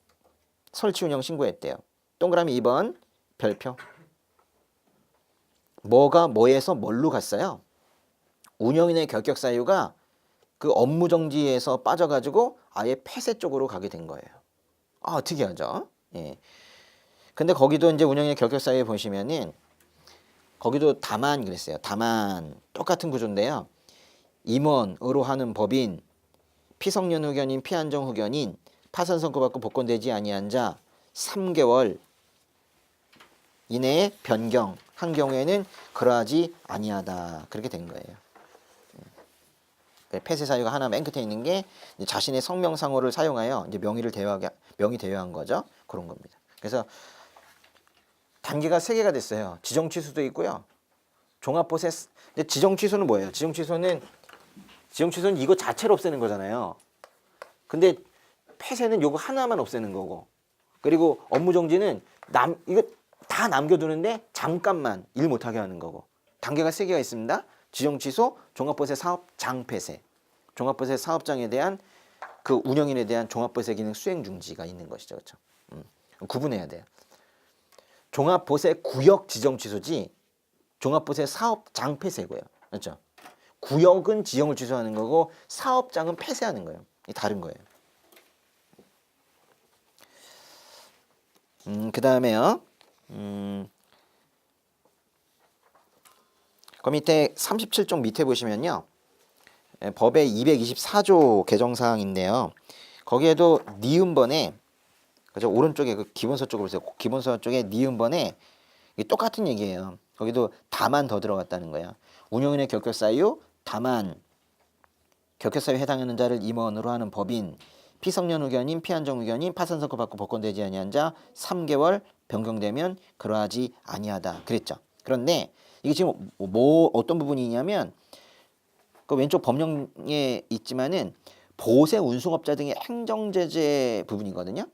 설치 운영 신고했대요. 동그라미 2번 별표. 뭐가 뭐에서 뭘로 갔어요? 운영인의 결격 사유가 그 업무 정지에서 빠져가지고 아예 폐쇄 쪽으로 가게 된 거예요. 특이하죠? 예. 근데 거기도 이제 운영인의 결격 사유에 보시면은 거기도 다만 그랬어요. 다만 똑같은 구조인데요. 임원으로 하는 법인, 피성년 후견인, 피한정 후견인, 파산 선고받고 복권되지 아니한 자 3개월 이내에 변경한 경우에는 그러하지 아니하다. 그렇게 된 거예요. 폐쇄 사유가 하나 맨 끝에 있는 게 자신의 성명상호를 사용하여 이제 명의 대여한 거죠. 그런 겁니다. 그래서 단계가 3개가 됐어요. 지정 취소도 있고요. 종합보세 지정 취소는 뭐예요? 지정 취소는 이거 자체를 없애는 거잖아요. 근데 폐쇄는 요거 하나만 없애는 거고. 그리고 업무 정지는 이거 다 남겨두는데 잠깐만 일 못하게 하는 거고. 단계가 3개가 있습니다. 지정 취소, 종합보세 사업장 폐쇄. 종합보세 사업장에 대한 그 운영인에 대한 종합보세 기능 수행 중지가 있는 것이죠. 그렇죠? 구분해야 돼요. 종합보세 구역 지정 취소지 종합보세 사업장 폐쇄고요. 그렇죠? 구역은 지정을 취소하는 거고 사업장은 폐쇄하는 거예요. 이 다른 거예요. 그 다음에요. 그 밑에 37쪽 밑에 보시면요. 법의 224조 개정사항인데요. 거기에도 니은번에 그죠? 오른쪽에 그 기본서 쪽으로 보세요. 기본서 쪽에 니은번에 똑같은 얘기예요. 거기도 다만 더 들어갔다는 거예요. 운영인의 결격 사유, 다만 결격 사유에 해당하는 자를 임원으로 하는 법인, 피성년 후견인, 피한정 후견인, 파산 선고 받고 복권되지 아니한 자 3개월 변경되면 그러하지 아니하다. 그랬죠. 그런데 이게 지금 어떤 부분이냐면 그 왼쪽 법령에 있지만은 보세 운송업자 등의 행정제재 부분이거든요.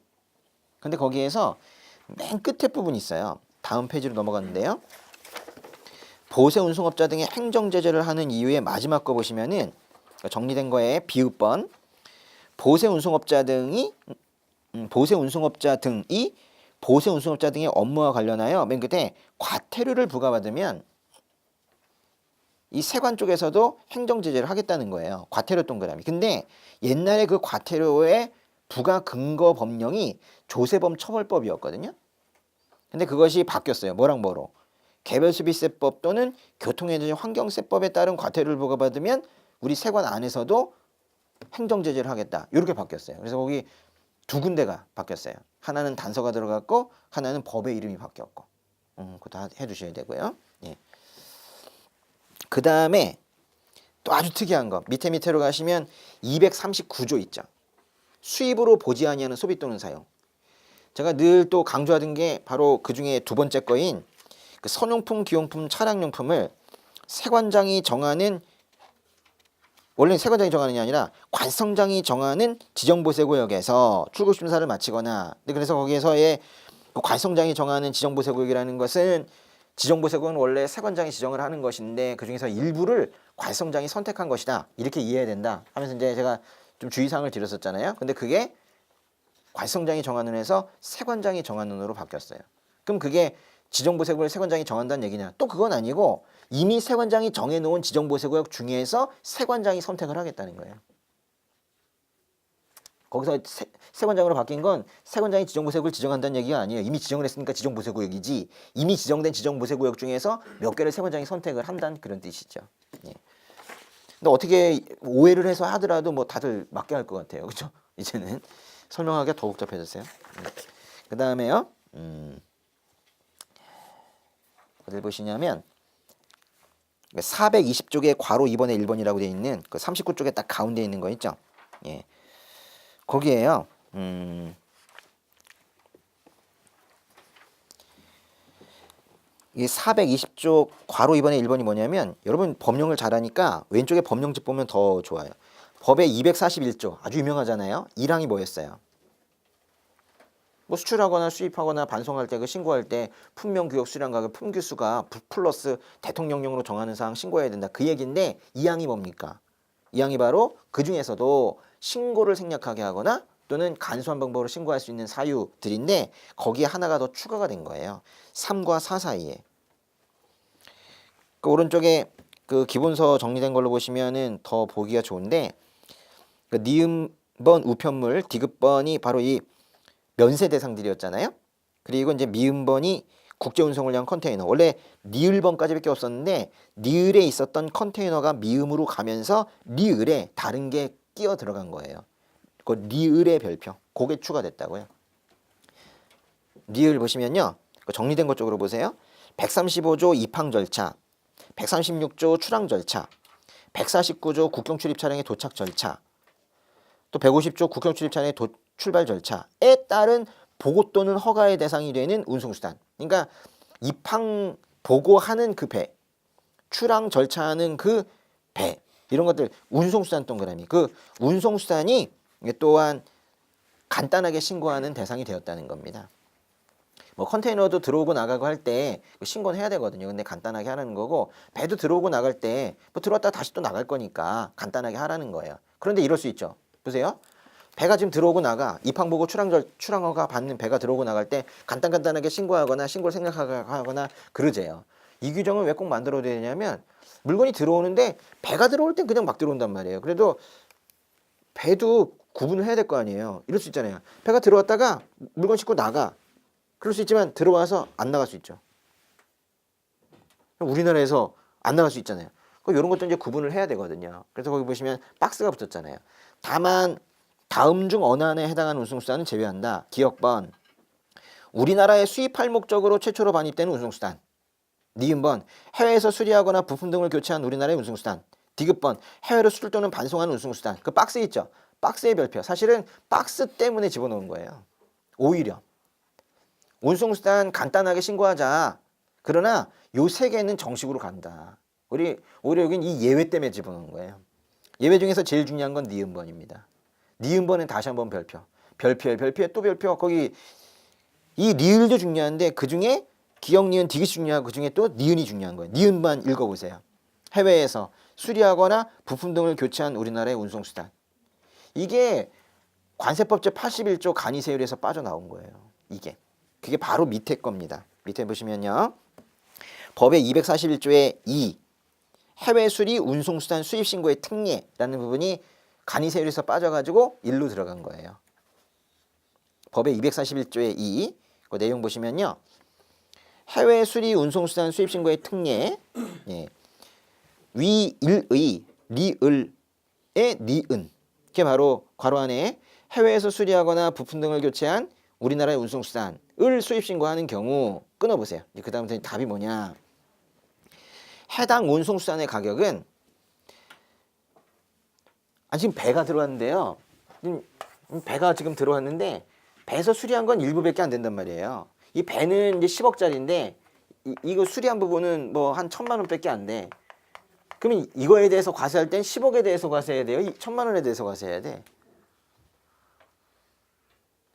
근데 거기에서 맨 끝에 부분이 있어요. 다음 페이지로 넘어갔는데요. 보세 운송업자 등의 행정제재를 하는 이유의 마지막 거 보시면은 정리된 거에 비읍번 보세 운송업자 등이 보세 운송업자 등의 업무와 관련하여 맨 끝에 과태료를 부과받으면 이 세관 쪽에서도 행정제재를 하겠다는 거예요. 과태료 동그라미. 근데 옛날에 그 과태료의 부과 근거 법령이 조세범 처벌법이었거든요. 근데 그것이 바뀌었어요. 뭐랑 뭐로? 개별수비세법 또는 교통에너지 환경세법에 따른 과태료를 부과받으면 우리 세관 안에서도 행정 제재를 하겠다. 이렇게 바뀌었어요. 그래서 거기 두 군데가 바뀌었어요. 하나는 단서가 들어갔고 하나는 법의 이름이 바뀌었고. 그거 다 해주셔야 되고요. 예. 그 다음에 또 아주 특이한 거 밑으로 가시면 239조 있죠. 수입으로 보지 아니하는 소비 또는 사용. 제가 늘 또 강조하던 게 바로 그 중에 두 번째 거인 그 선용품, 기용품, 차량용품을 세관장이 정하는 원래는 세관장이 정하는 게 아니라 관성장이 정하는 지정보세구역에서 출고심사를 마치거나 그래서 거기에서의 그 관성장이 정하는 지정보세구역이라는 것은 지정보세구역은 원래 세관장이 지정을 하는 것인데 그중에서 일부를 관성장이 선택한 것이다. 이렇게 이해해야 된다 하면서 이제 제가 좀 주의사항을 드렸었잖아요. 근데 그게 관성장이 정하는 에서 세관장이 정하는 으로 바뀌었어요. 그럼 그게 지정보세구역을 세관장이 정한다는 얘기냐? 또 그건 아니고 이미 세관장이 정해놓은 지정보세구역 중에서 세관장이 선택을 하겠다는 거예요. 거기서 세관장으로 바뀐 건 세관장이 지정보세구역을 지정한다는 얘기가 아니에요. 이미 지정을 했으니까 지정보세구역이지 이미 지정된 지정보세구역 중에서 몇 개를 세관장이 선택을 한다는 그런 뜻이죠. 예. 근데 어떻게 오해를 해서 하더라도 뭐 다들 맞게 할 것 같아요. 그렇죠? 이제는 설명하기가 더욱 복잡해졌어요. 그 다음에요. 어딜 보시냐면 420쪽에 괄호 2번에 1번이라고 되어 있는 그 39쪽에 딱 가운데 있는 거 있죠. 예. 거기에요. 이게 420쪽 괄호 2번에 1번이 뭐냐면 여러분 법령을 잘하니까 왼쪽에 법령집 보면 더 좋아요. 법의 241조 아주 유명하잖아요. 1항이 뭐였어요? 뭐 수출하거나 수입하거나 반송할 때 그 신고할 때 품명 규격 수량 가격 품규수가 플러스 대통령령으로 정하는 사항 신고해야 된다. 그 얘기인데 2항이 뭡니까? 2항이 바로 그 중에서도 신고를 생략하게 하거나 또는 간소한 방법으로 신고할 수 있는 사유들인데 거기에 하나가 더 추가가 된 거예요. 3과 4 사이에. 그 오른쪽에 그 기본서 정리된 걸로 보시면은 더 보기가 좋은데 그 니은번 우편물 디귿번이 바로 이 면세 대상들이었잖아요. 그리고 이제 미음번이 국제운송을 위한 컨테이너. 원래 니을번까지밖에 없었는데 니을에 있었던 컨테이너가 미음으로 가면서 니을에 다른 게 끼어 들어간 거예요. 그 니을의 별표. 그게 추가됐다고요. 니을 보시면요. 그 정리된 것 쪽으로 보세요. 135조 입항 절차, 136조 출항 절차, 149조 국경 출입 차량의 도착 절차, 또 150조 국경 출입 차량의 출발 절차에 따른 보고 또는 허가의 대상이 되는 운송수단. 그러니까 입항 보고하는 그 배, 출항 절차하는 그 배, 이런 것들 운송수단 동그라미. 그 운송수단이 또한 간단하게 신고하는 대상이 되었다는 겁니다. 뭐 컨테이너도 들어오고 나가고 할 때 신고는 해야 되거든요. 근데 간단하게 하라는 거고 배도 들어오고 나갈 때 뭐 들어왔다 다시 또 나갈 거니까 간단하게 하라는 거예요. 그런데 이럴 수 있죠. 보세요. 배가 지금 들어오고 나가 입항보고 출항허가 받는 배가 들어오고 나갈 때 간단하게 신고하거나 신고를 생략하거나 그러재요. 이 규정을 왜 꼭 만들어야 되냐면 물건이 들어오는데 배가 들어올 땐 그냥 막 들어온단 말이에요. 그래도 배도 구분을 해야 될 거 아니에요. 이럴 수 있잖아요. 배가 들어왔다가 물건 싣고 나가. 그럴 수 있지만 들어와서 안 나갈 수 있죠. 우리나라에서 안 나갈 수 있잖아요. 이런 것도 이제 구분을 해야 되거든요. 그래서 거기 보시면 박스가 붙었잖아요. 다만 다음 중 어느 안에 해당하는 운송수단은 제외한다. 기억번. 우리나라에 수입할 목적으로 최초로 반입되는 운송수단. 니은번. 해외에서 수리하거나 부품 등을 교체한 우리나라의 운송수단. 디귿번. 해외로 수출 또는 반송하는 운송수단. 그 박스 있죠. 박스의 별표. 사실은 박스 때문에 집어넣은 거예요. 오히려. 운송수단 간단하게 신고하자. 그러나 요 세 개는 정식으로 간다. 오히려 여긴 이 예외 때문에 집어넣은 거예요. 예외 중에서 제일 중요한 건 니은번입니다. 니은번은 다시 한번 별표. 별표에 또 별표. 거기 이 니을도 중요한데 그중에 기역 니은 디귿이 중요하고 그중에 또 니은이 중요한 거예요. 니은만 읽어보세요. 해외에서 수리하거나 부품 등을 교체한 우리나라의 운송수단. 이게 관세법 제81조 간이세율에서 빠져나온 거예요. 그게 바로 밑에 겁니다. 밑에 보시면요. 법의 241조의 2 해외 수리 운송수단 수입신고의 특례라는 부분이 간이세율에서 빠져가지고 1로 들어간 거예요. 법의 241조의 2 그 내용 보시면요. 해외 수리 운송수단 수입신고의 특례 위 1의 리을의 니은 그게 바로 괄호 안에 해외에서 수리하거나 부품 등을 교체한 우리나라의 운송수단을 수입 신고하는 경우 끊어보세요. 그 다음부터 답이 뭐냐. 해당 운송수단의 가격은 지금 배가 들어왔는데요. 배가 지금 들어왔는데 배에서 수리한 건 일부밖에 안 된단 말이에요. 이 배는 이제 10억짜리인데 이거 수리한 부분은 뭐 한 1,000만 원밖에 안 돼. 그러면 이거에 대해서 과세할 땐 10억에 대해서 과세해야 돼요? 1,000만 원에 대해서 과세해야 돼?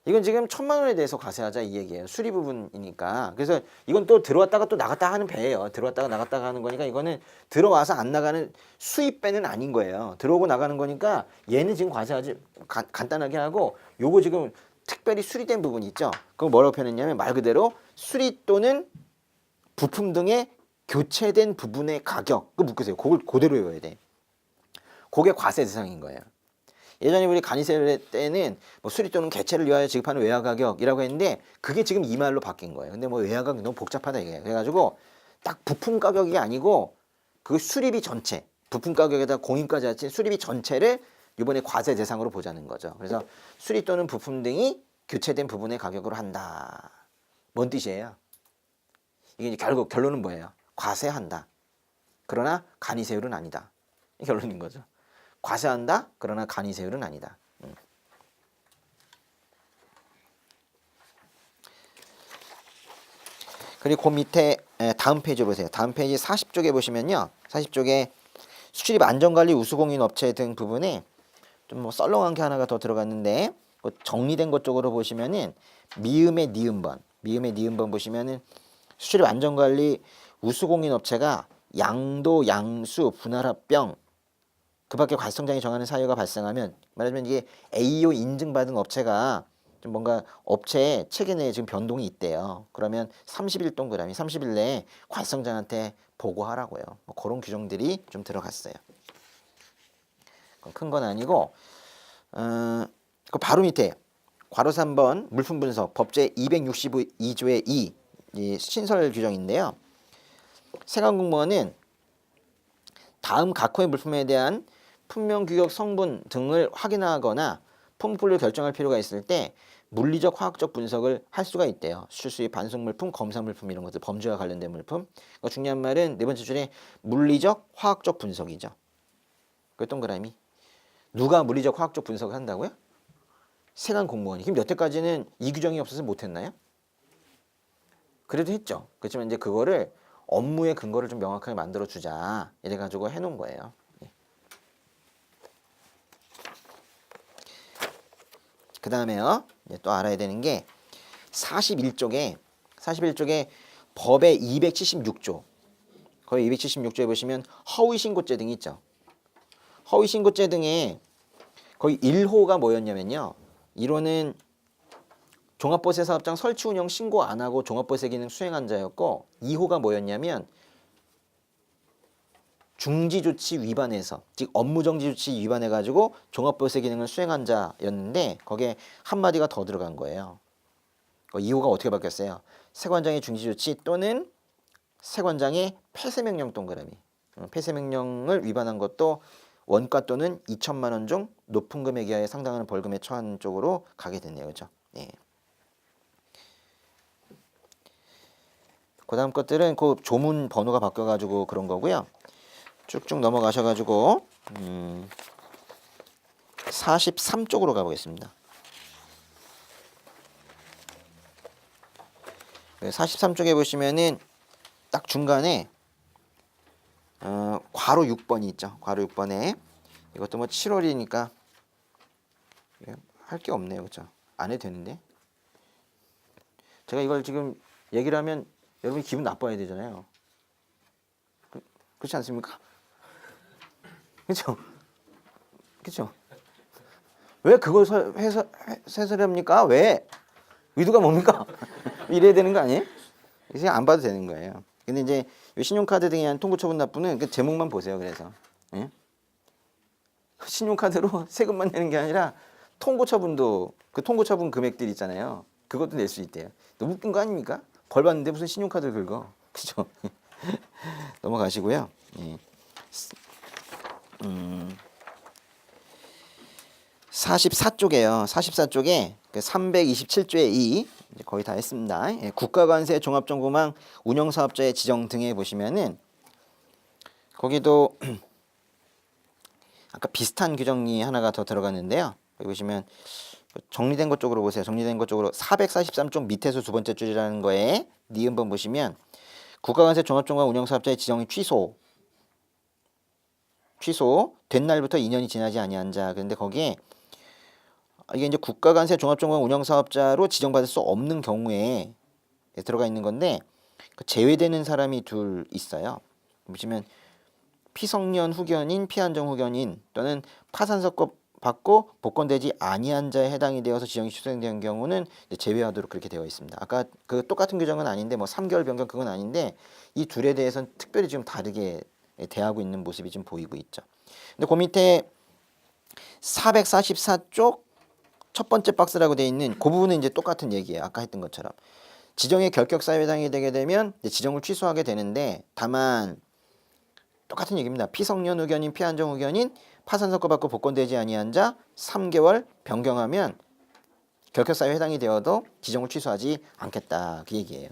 이건 지금 1,000만 원에 대해서 과세하자 이 얘기예요. 수리 부분이니까. 그래서 이건 또 들어왔다가 또 나갔다 하는 배예요. 들어왔다가 나갔다가 하는 거니까 이거는 들어와서 안 나가는 수입배는 아닌 거예요. 들어오고 나가는 거니까 얘는 지금 과세하지 간단하게 하고 요거 지금 특별히 수리된 부분 있죠. 그거 뭐라고 표현했냐면 말 그대로 수리 또는 부품 등의 교체된 부분의 가격 그거 묶으세요. 그걸 그대로 외워야 돼. 그게 과세 대상인 거예요. 예전에 우리 간이세 때는 뭐 수리 또는 개체를 위하여 지급하는 외화 가격이라고 했는데 그게 지금 이 말로 바뀐 거예요. 근데 뭐 외화 가격 너무 복잡하다 이게. 그래가지고 딱 부품 가격이 아니고 그 수리비 전체 부품 가격에다 공임까지 합친 수리비 전체를 이번에 과세 대상으로 보자는 거죠. 그래서 수리 또는 부품 등이 교체된 부분의 가격으로 한다. 뭔 뜻이에요? 이게 이제 결국 결론은 뭐예요? 과세한다. 그러나 간이세율은 아니다. 이 결론인 거죠. 과세한다. 그러나 간이세율은 아니다. 그리고 그 밑에 다음 페이지 보세요. 다음 페이지 40쪽에 보시면요. 40쪽에 수출입 안전관리 우수공인 업체 등 부분에 좀 뭐 썰렁한 게 하나가 더 들어갔는데 정리된 것 쪽으로 보시면은 미음의 니은번 보시면은 수출입 안전관리 우수공인 업체가 양도, 양수, 분할합병 그 밖에 과세청장이 정하는 사유가 발생하면 말하자면 이게 AO 인증받은 업체가 좀 뭔가 업체의 체계 내에 지금 변동이 있대요. 그러면 30일 동그라미 30일 내에 과세청장한테 보고하라고요. 뭐 그런 규정들이 좀 들어갔어요. 큰 건 아니고 그 바로 밑에 괄호 3번 물품 분석 법제 262조의 2 이 신설 규정인데요. 세관공무원은 다음 각호의 물품에 대한 품명 규격 성분 등을 확인하거나 품목분류를 결정할 필요가 있을 때 물리적 화학적 분석을 할 수가 있대요. 수수입 반송 물품, 검사 물품 이런 것들 범죄와 관련된 물품. 중요한 말은 네 번째 줄에 물리적 화학적 분석이죠. 그 동그라미. 누가 물리적 화학적 분석을 한다고요? 세관 공무원이. 그럼 여태까지는 이 규정이 없어서 못했나요? 그래도 했죠. 그렇지만 이제 그거를 업무의 근거를 좀 명확하게 만들어 주자 이래가지고 해놓은 거예요. 그 다음에요. 또 알아야 되는 게 41쪽에 법의 276조 거의 276조에 보시면 허위신고죄 등이 있죠. 허위신고죄 등에 거의 1호가 뭐였냐면요. 1호는 종합보세 사업장 설치 운영 신고 안 하고 종합보세 기능 수행한 자였고 2호가 뭐였냐면 중지조치 위반해서 즉 업무정지조치 위반해가지고 종합보세 기능을 수행한 자였는데 거기에 한마디가 더 들어간 거예요. 2호가 어떻게 바뀌었어요? 세관장의 중지조치 또는 세관장의 폐쇄명령 동그라미. 폐쇄명령을 위반한 것도 원가 또는 2천만 원 중 높은 금액 이하에 상당하는 벌금에 처한 쪽으로 가게 됐네요. 그렇죠? 예. 그 다음 것들은 그 조문 번호가 바뀌어가지고 그런 거고요. 쭉쭉 넘어가셔가지고 43쪽으로 가보겠습니다. 43쪽에 보시면은 딱 중간에 괄호 6번이 있죠. 괄호 6번에 이것도 뭐 7월이니까 할 게 없네요. 그렇죠? 안 해도 되는데 제가 이걸 지금 얘기를 하면 여러분이 기분 나빠야 되잖아요. 그렇지 않습니까? 그렇죠? 그렇죠? 왜 그걸 해설합니까? 왜? 의도가 뭡니까? 이래야 되는 거 아니에요? 그래서 안 봐도 되는 거예요. 근데 이제 신용카드 등에 의한 통고 처분 납부는 그 제목만 보세요. 그래서 예? 신용카드로 세금만 내는 게 아니라 통고 처분도 그 통고 처분 금액들 있잖아요. 그것도 낼 수 있대요. 너무 웃긴 거 아닙니까? 벌 받는데 무슨 신용카드를 긁어? 그죠? 넘어가시고요. 예. 44쪽에요. 44쪽에 그 327조의 2 이제 거의 다 했습니다. 예, 국가관세 종합정보망 운영사업자의 지정 등에 보시면은 거기도 아까 비슷한 규정이 하나가 더 들어갔는데요. 여기 보시면 정리된 것 쪽으로 보세요. 정리된 것 쪽으로 443쪽 밑에서 두 번째 줄이라는 거에 니은번 보시면 국가관세 종합정보 운영사업자의 지정이 취소된 날부터 2년이 지나지 아니한 자. 그런데 거기에 이게 이제 국가관세 종합정보 운영사업자로 지정받을 수 없는 경우에 들어가 있는 건데 제외되는 사람이 둘 있어요. 보시면 피성년 후견인, 피한정 후견인 또는 파산서고 받고 복권되지 아니한 자에 해당이 되어서 지정이 취소된 경우는 제외하도록 그렇게 되어 있습니다. 아까 그 똑같은 규정은 아닌데 뭐 3개월 변경 그건 아닌데 이 둘에 대해서는 특별히 좀 다르게 대하고 있는 모습이 좀 보이고 있죠. 근데 그 밑에 444쪽 첫 번째 박스라고 되어 있는 그 부분은 이제 똑같은 얘기예요. 아까 했던 것처럼 지정의 결격사유에 해당이 되게 되면 지정을 취소하게 되는데 다만 똑같은 얘기입니다. 피성년 후견인, 피한정 후견인, 파산선고 받고 복권되지 아니한 자 3개월 변경하면 결격사유에 해당이 되어도 지정을 취소하지 않겠다. 그 얘기예요.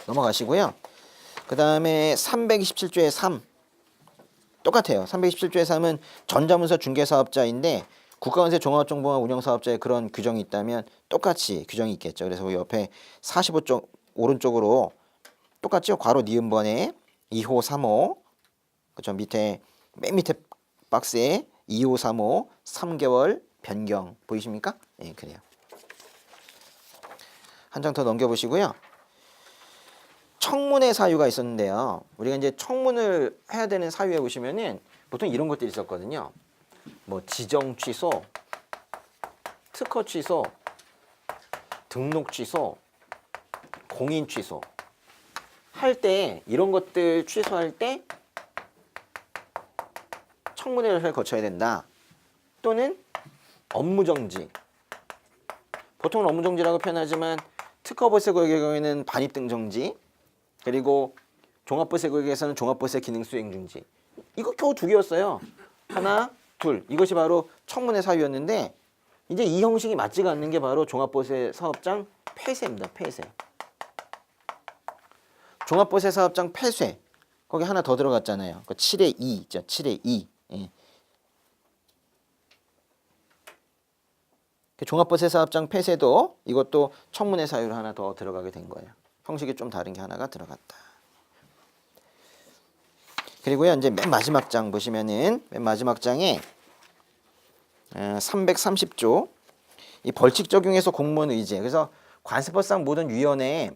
넘어가시고요. 그 다음에 327조의 3 똑같아요. 327조의 3은 전자문서 중개사업자인데 국가관세 종합정보망 운영사업자에 그런 규정이 있다면 똑같이 규정이 있겠죠. 그래서 그 옆에 45쪽 오른쪽으로 똑같죠. 괄호 니은번에 2호 3호 그죠. 밑에 맨 밑에 박스에 2호 3호 3개월 변경 보이십니까? 예, 그래요. 한 장 더 넘겨보시고요. 청문회 사유가 있었는데요. 우리가 이제 청문을 해야 되는 사유에 보시면은 보통 이런 것들이 있었거든요. 뭐 지정 취소, 특허 취소, 등록 취소, 공인 취소 할 때 이런 것들 취소할 때 청문회를 거쳐야 된다. 또는 업무정지. 보통은 업무정지라고 표현하지만 특허보세고의 경우에는 반입등정지 그리고 종합보세고에서는 종합보세 기능수행 중지. 이거 겨우 두 개였어요. 하나, 둘. 이것이 바로 청문회 사유였는데 이제 이 형식이 맞지가 않는 게 바로 종합보세 사업장 폐쇄입니다. 폐쇄. 종합보세 사업장 폐쇄. 거기 하나 더 들어갔잖아요. 그 7의 2 있죠. 7의 2. 예. 그 종합보세 사업장 폐쇄도 이것도 청문회 사유로 하나 더 들어가게 된 거예요. 형식이 좀 다른 게 하나가 들어갔다. 그리고요, 이제 맨 마지막 장 보시면은 맨 마지막 장에 330조 이 벌칙 적용에서 공무원 의제. 그래서 관세법상 모든 위원회에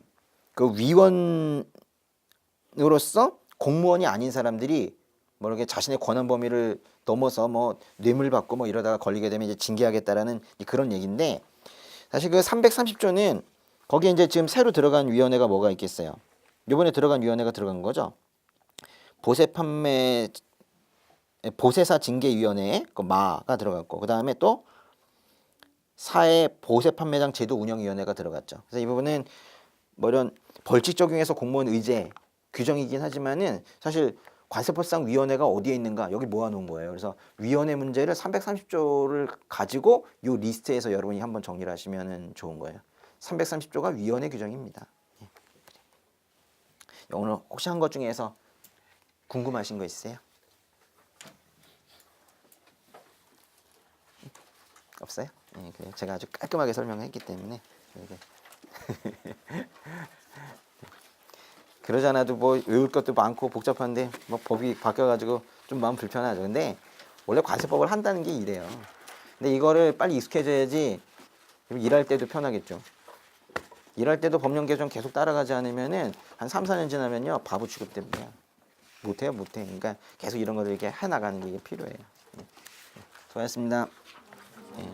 그 위원으로서 공무원이 아닌 사람들이 뭐 이렇게 자신의 권한 범위를 넘어서 뭐 뇌물 받고 뭐 이러다가 걸리게 되면 이제 징계하겠다라는 그런 얘기인데 사실 그 330조는 거기에 이제 지금 새로 들어간 위원회가 뭐가 있겠어요? 이번에 들어간 위원회가 들어간 거죠. 보세사 징계위원회에 그 마가 들어갔고 그 다음에 또 사회 보세판매장 제도 운영위원회가 들어갔죠. 그래서 이 부분은 뭐 이런 벌칙 적용해서 공무원 의제 규정이긴 하지만은 사실 관세법상 위원회가 어디에 있는가 여기 모아놓은 거예요. 그래서 위원회 문제를 330조를 가지고 이 리스트에서 여러분이 한번 정리를 하시면 좋은 거예요. 330조가 위원회 규정입니다. 예. 오늘 혹시 한 것 중에서 궁금하신 거 있으세요? 없어요? 네, 그래요. 제가 아주 깔끔하게 설명했기 때문에 그러지 않아도 뭐 외울 것도 많고 복잡한데 뭐 법이 바뀌어가지고 좀 마음 불편하죠. 근데 원래 관세법을 한다는 게 이래요. 근데 이거를 빨리 익숙해져야지 일할 때도 편하겠죠. 일할 때도 법령 개정 계속 따라가지 않으면은 한 3, 4년 지나면요 바보 취급됩니다. 못해요, 못해. 그러니까 계속 이런 거를 이렇게 해나가는 게 필요해요. 수고하셨습니다. 예, 예.